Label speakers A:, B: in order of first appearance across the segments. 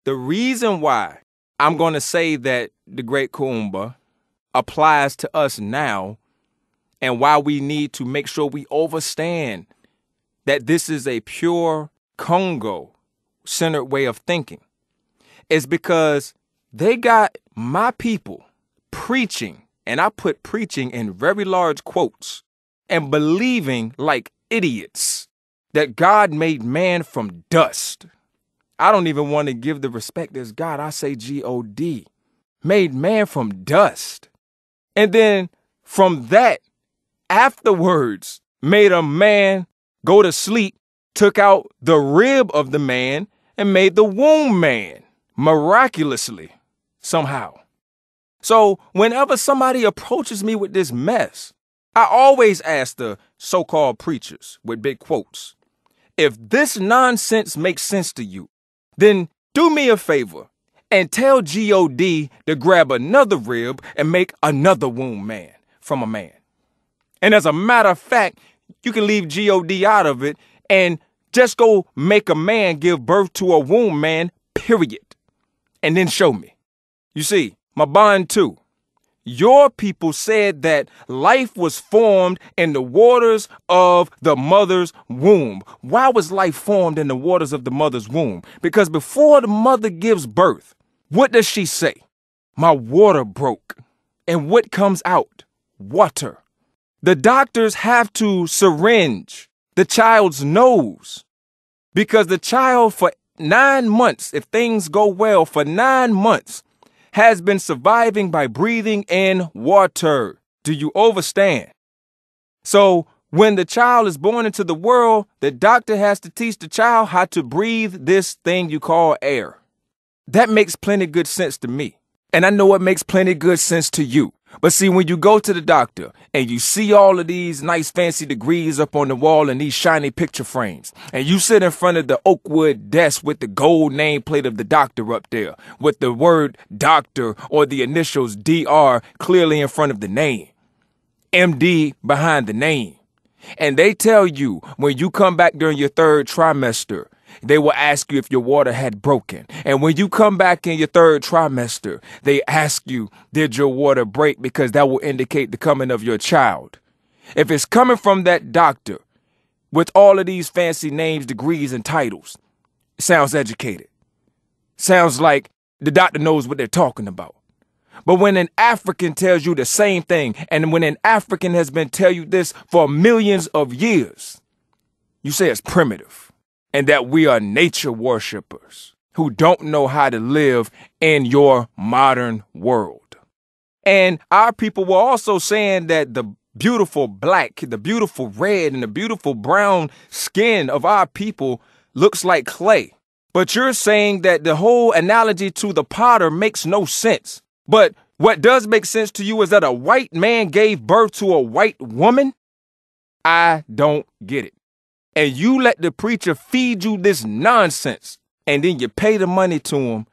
A: The reason why I'm going to say that the great Kumba applies to us now and why we need to make sure we understand that this is a pure Congo-centered way of thinking is because they got my people preaching, and I put preaching in very large quotes, and believing like idiots that God made man from dust. I don't even want to give the respect as God. I say God. Made man from dust. And then from that, afterwards, made a man go to sleep, took out the rib of the man, and made the womb man, miraculously, somehow. So whenever somebody approaches me with this mess, I always ask the so-called preachers with big quotes, if this nonsense makes sense to you, then do me a favor and tell God to grab another rib and make another womb man from a man. And as a matter of fact, you can leave God out of it and just go make a man give birth to a womb man, period. And then show me. You see, my BaNtu, your people said that life was formed in the waters of the mother's womb. Why was life formed in the waters of the mother's womb? Because before the mother gives birth, what does she say? My water broke. And what comes out? Water. The doctors have to syringe the child's nose because the child for 9 months, if things go well, for 9 months, has been surviving by breathing in water. Do you understand? So when the child is born into the world, the doctor has to teach the child how to breathe this thing you call air. That makes plenty good sense to me. And I know it makes plenty good sense to you. But see, when you go to the doctor and you see all of these nice fancy degrees up on the wall and these shiny picture frames, and you sit in front of the oak wood desk with the gold nameplate of the doctor up there, with the word doctor or the initials DR clearly in front of the name, MD behind the name, and they tell you when you come back during your 3rd trimester, they will ask you if your water had broken. And when you come back in your 3rd trimester, they ask you, did your water break? Because that will indicate the coming of your child. If it's coming from that doctor with all of these fancy names, degrees, and titles, it sounds educated. Sounds like the doctor knows what they're talking about. But when an African tells you the same thing, and when an African has been telling you this for millions of years, you say it's primitive. And that we are nature worshipers who don't know how to live in your modern world. And our people were also saying that the beautiful black, the beautiful red, and the beautiful brown skin of our people looks like clay. But you're saying that the whole analogy to the potter makes no sense. But what does make sense to you is that a white man gave birth to a white woman? I don't get it. And you let the preacher feed you this nonsense, and then you pay the money to him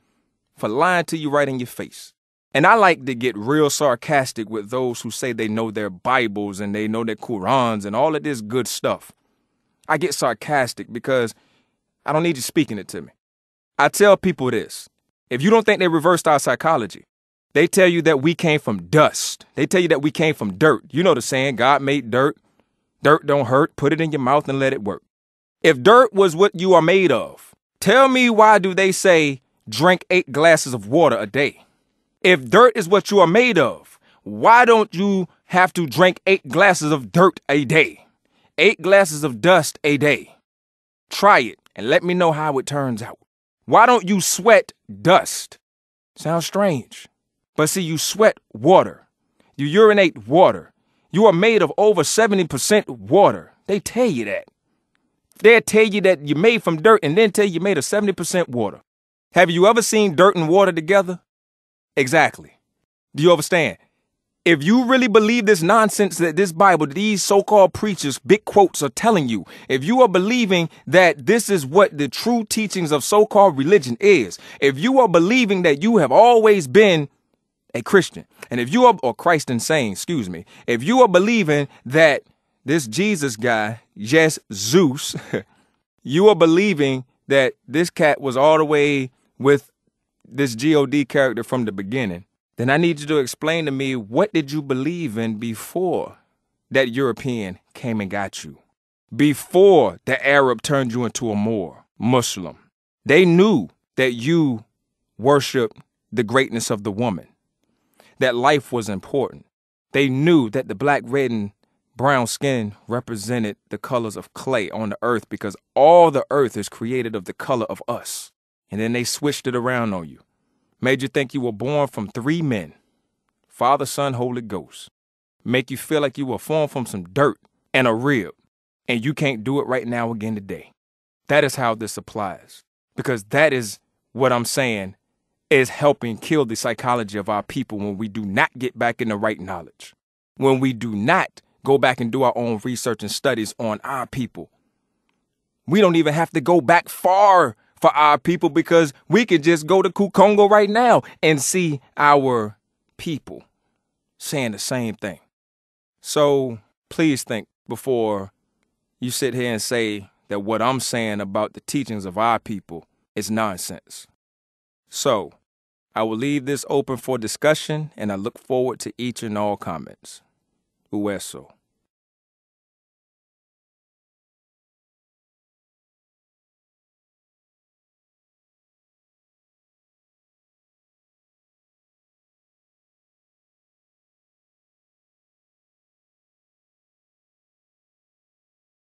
A: for lying to you right in your face. And I like to get real sarcastic with those who say they know their Bibles and they know their Qurans and all of this good stuff. I get sarcastic because I don't need you speaking it to me. I tell people this. If you don't think they reversed our psychology, they tell you that we came from dust. They tell you that we came from dirt. You know the saying, God made dirt. Dirt don't hurt. Put it in your mouth and let it work. If dirt was what you are made of, tell me why do they say drink 8 glasses of water a day? If dirt is what you are made of, why don't you have to drink 8 glasses of dirt a day? 8 glasses of dust a day. Try it and let me know how it turns out. Why don't you sweat dust? Sounds strange. But see, you sweat water. You urinate water. You are made of over 70% water. They tell you that. They'll tell you that you're made from dirt and then tell you you're made of 70% water. Have you ever seen dirt and water together? Exactly. Do you understand? If you really believe this nonsense that this Bible, these so-called preachers, big quotes are telling you, if you are believing that this is what the true teachings of so-called religion is, if you are believing that you have always been a Christian, and if you are, or Christ insane, excuse me, if you are believing that this Jesus guy, yes, Zeus, you are believing that this cat was all the way with this God character from the beginning, then I need you to explain to me, what did you believe in before that European came and got you? Before the Arab turned you into a Moor, Muslim. They knew that you worshiped the greatness of the woman, that life was important. They knew that the black, red, and brown skin represented the colors of clay on the earth, because all the earth is created of the color of us. And then they switched it around on you. Made you think you were born from 3 men, Father, Son, Holy Ghost. Make you feel like you were formed from some dirt and a rib, and you can't do it right now again today. That is how this applies, because that is what I'm saying is helping kill the psychology of our people when we do not get back in the right knowledge, when we do not go back and do our own research and studies on our people. We don't even have to go back far for our people, because we could just go to Congo right now and see our people saying the same thing. So please think before you sit here and say that what I'm saying about the teachings of our people is nonsense. So I will leave this open for discussion, and I look forward to each and all comments. Ueso.